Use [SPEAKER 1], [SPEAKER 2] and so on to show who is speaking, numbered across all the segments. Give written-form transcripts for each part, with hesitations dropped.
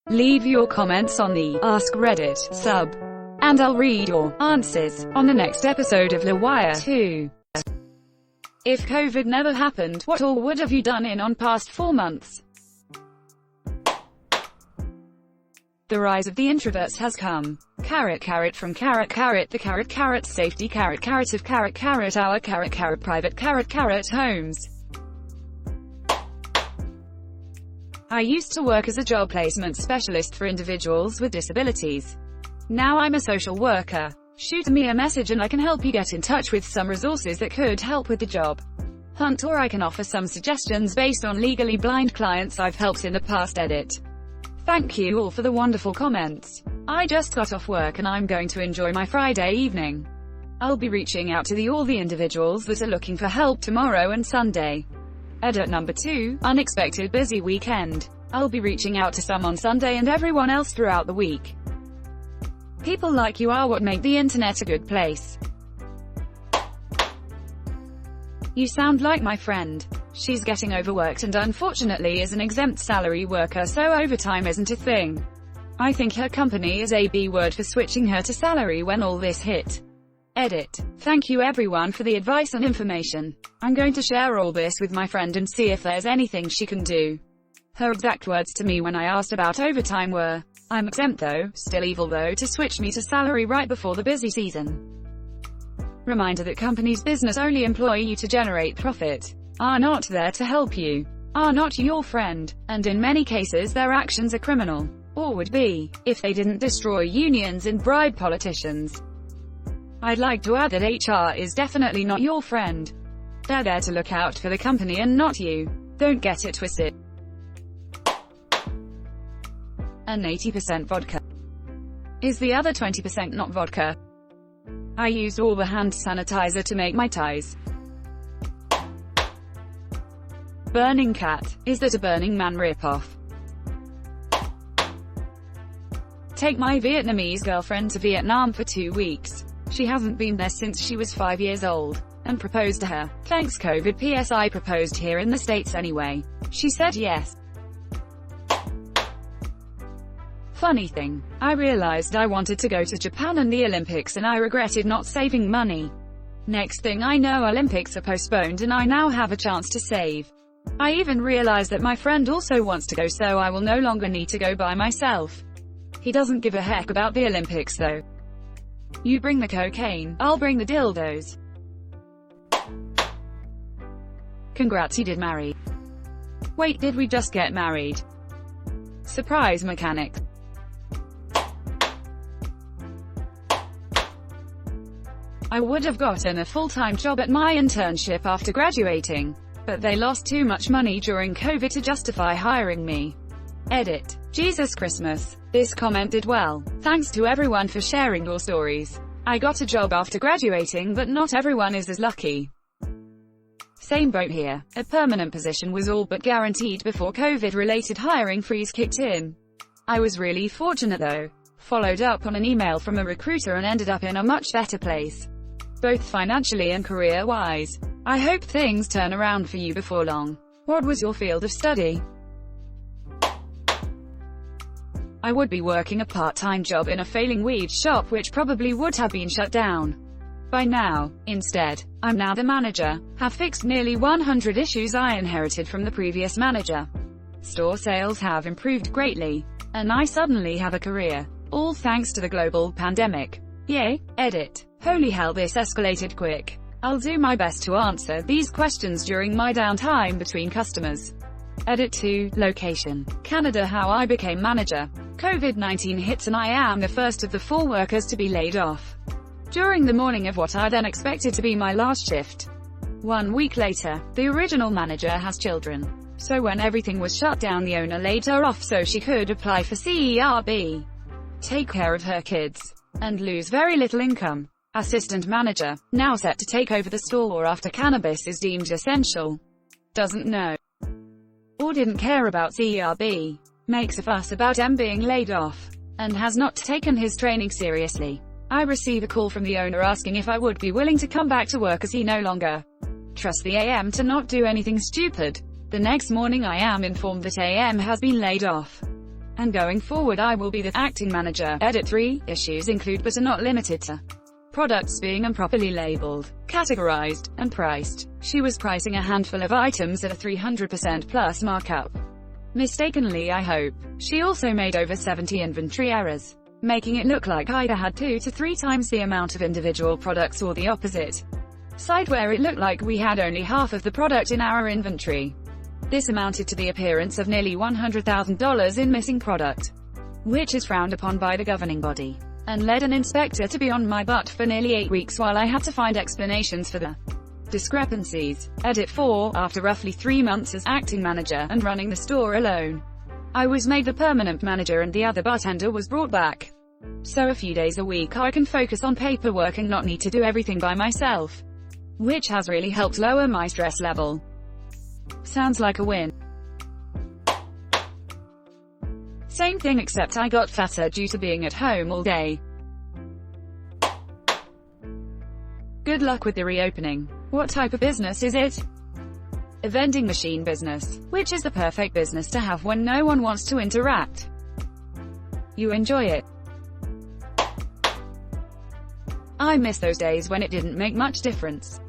[SPEAKER 1] Leave your comments on the Ask Reddit sub, and I'll read your answers on the next episode of LWIAR 2. If COVID never happened, what all would have you done in on past 4 months? The rise of the introverts has come. Carrot from carrot, the carrot safety carrot of carrot hour carrot private carrot homes. I used to work as a job placement specialist for individuals with disabilities. Now I'm a social worker. Shoot me a message and I can help you get in touch with some resources that could help with the job hunt, or I can offer some suggestions based on legally blind clients I've helped in the past. Edit. Thank you all for the wonderful comments. I just got off work and I'm going to enjoy my Friday evening. I'll be reaching out to all the individuals that are looking for help tomorrow and Sunday. Edit number 2, unexpected busy weekend. I'll be reaching out to some on Sunday and everyone else throughout the week. People like you are what make the internet a good place. You sound like my friend. She's getting overworked and unfortunately is an exempt salary worker, so overtime isn't a thing. I think her company is a B word for switching her to salary when all this hit. Edit. Thank you everyone for the advice and information. I'm going to share all this with my friend and see if there's anything she can do. Her exact words to me when I asked about overtime were, "I'm exempt though, still evil though to switch me to salary right before the busy season." Reminder that companies' business only employ you to generate profit, are not there to help you, are not your friend, and in many cases their actions are criminal, or would be, if they didn't destroy unions and bribe politicians. I'd like to add that HR is definitely not your friend. They're there to look out for the company and not you. Don't get it twisted. And 80% vodka. Is the other 20% not vodka? I used all the hand sanitizer to make my ties. Burning Cat. Is that a Burning Man ripoff? Take my Vietnamese girlfriend to Vietnam for 2 weeks. She hasn't been there since she was 5 years old, and proposed to her. Thanks COVID. PS I proposed here in the States anyway. She said yes. Funny thing, I realized I wanted to go to Japan and the Olympics and I regretted not saving money. Next thing I know, Olympics are postponed and I now have a chance to save. I even realized that my friend also wants to go, so I will no longer need to go by myself. He doesn't give a heck about the Olympics though. You bring the cocaine, I'll bring the dildos. Congrats, you did marry. Wait, did we just get married? Surprise mechanic. I would have gotten a full-time job at my internship after graduating, but they lost too much money during COVID to justify hiring me. Edit. Jesus Christmas. This comment did well. Thanks to everyone for sharing your stories. I got a job after graduating, but not everyone is as lucky. Same boat here. A permanent position was all but guaranteed before COVID-related hiring freeze kicked in. I was really fortunate though. Followed up on an email from a recruiter and ended up in a much better place, both financially and career-wise. I hope things turn around for you before long. What was your field of study? I would be working a part-time job in a failing weed shop which probably would have been shut down by now. Instead, I'm now the manager, have fixed nearly 100 issues I inherited from the previous manager. Store sales have improved greatly, and I suddenly have a career. All thanks to the global pandemic. Yay. Edit. Holy hell, this escalated quick. I'll do my best to answer these questions during my downtime between customers. Edit 2. Location. Canada. How I became manager. COVID-19 hits and I am the first of the 4 workers to be laid off during the morning of what I then expected to be my last shift. 1 week later, the original manager has children, so when everything was shut down, the owner laid her off so she could apply for CERB, take care of her kids, and lose very little income. Assistant manager, now set to take over the store after cannabis is deemed essential. Doesn't know or didn't care about CERB, makes a fuss about M being laid off, and has not taken his training seriously. I receive a call from the owner asking if I would be willing to come back to work as he no longer trusts the AM to not do anything stupid. The next morning I am informed that AM has been laid off, and going forward I will be the acting manager. Edit 3. Issues include but are not limited to products being improperly labeled, categorized, and priced. She was pricing a handful of items at a 300% plus markup. Mistakenly, I hope. She also made over 70 inventory errors, making it look like I either had 2 to 3 times the amount of individual products or the opposite side where it looked like we had only half of the product in our inventory. This amounted to the appearance of nearly $100,000 in missing product, which is frowned upon by the governing body, and led an inspector to be on my butt for nearly 8 weeks while I had to find explanations for the discrepancies. Edit 4. After roughly 3 months as acting manager and running the store alone, I was made the permanent manager and the other bartender was brought back. So a few days a week I can focus on paperwork and not need to do everything by myself, which has really helped lower my stress level. Sounds like a win. Same thing except I got fatter due to being at home all day. Good luck with the reopening. What type of business is it? A vending machine business, which is the perfect business to have when no one wants to interact. You enjoy it. I miss those days when it didn't make much difference.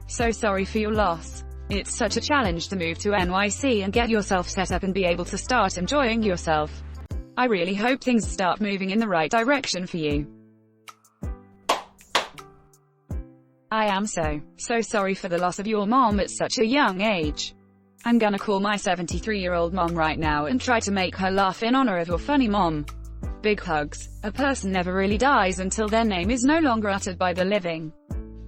[SPEAKER 1] So sorry for your loss. It's such a challenge to move to NYC and get yourself set up and be able to start enjoying yourself. I really hope things start moving in the right direction for you. I am so sorry for the loss of your mom at such a young age. I'm gonna call my 73-year-old mom right now and try to make her laugh in honor of your funny mom. Big hugs. A person never really dies until their name is no longer uttered by the living.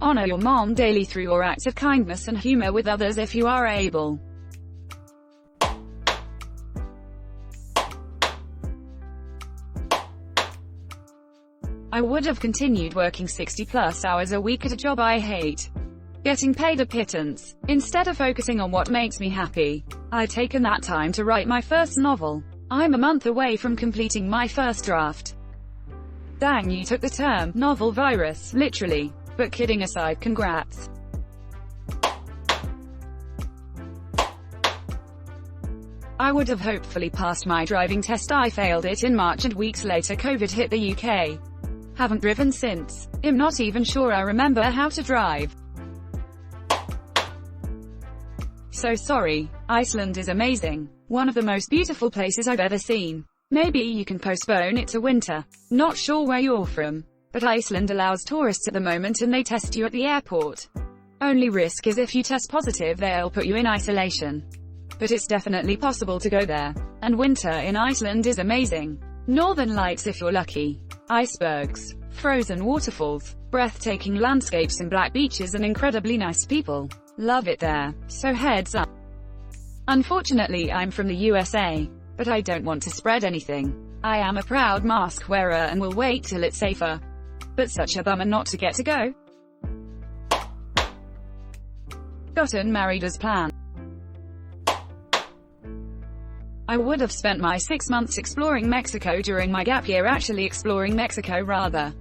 [SPEAKER 1] Honor your mom daily through your acts of kindness and humor with others if you are able. I would have continued working 60+ hours a week at a job I hate, getting paid a pittance, instead of focusing on what makes me happy. I'd taken that time to write my first novel. I'm a month away from completing my first draft. Dang, you took the term novel virus literally. But kidding aside, congrats. I would have hopefully passed my driving test. I failed it in March and weeks later COVID hit the UK. Haven't driven since. I'm not even sure I remember how to drive. So sorry. Iceland is amazing. One of the most beautiful places I've ever seen. Maybe you can postpone it to winter. Not sure where you're from, but Iceland allows tourists at the moment and they test you at the airport. Only risk is if you test positive they'll put you in isolation. But it's definitely possible to go there. And winter in Iceland is amazing. Northern lights if you're lucky. Icebergs, frozen waterfalls, breathtaking landscapes and black beaches and incredibly nice people. Love it there. So heads up. Unfortunately I'm from the USA, but I don't want to spread anything. I am a proud mask wearer and will wait till it's safer. But such a bummer not to get to go. Gotten married as planned. I would have spent my 6 months exploring Mexico during my gap year, actually exploring Mexico rather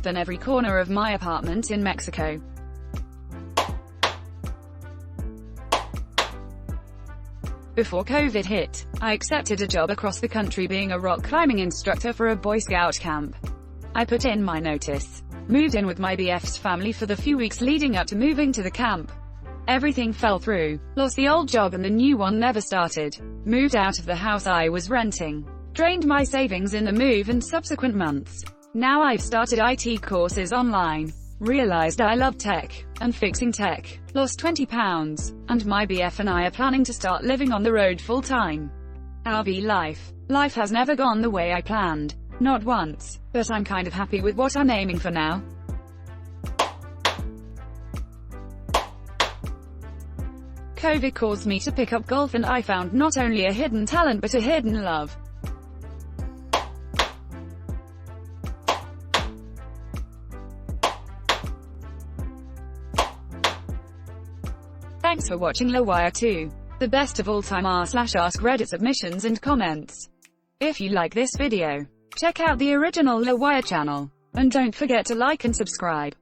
[SPEAKER 1] than every corner of my apartment in Mexico. Before COVID hit, I accepted a job across the country being a rock climbing instructor for a Boy Scout camp. I put in my notice, moved in with my BF's family for the few weeks leading up to moving to the camp. Everything fell through, lost the old job and the new one never started, moved out of the house I was renting, drained my savings in the move and subsequent months. Now I've started IT courses online, realized I love tech, and fixing tech, lost 20 pounds, and my BF and I are planning to start living on the road full time. RV life. Life has never gone the way I planned. Not once, but I'm kind of happy with what I'm aiming for now. COVID caused me to pick up golf and I found not only a hidden talent but a hidden love. Thanks for watching LWIAR 2. The best of all time r/AskReddit submissions and comments. If you like this video, check out the original LWIAR channel. And don't forget to like and subscribe.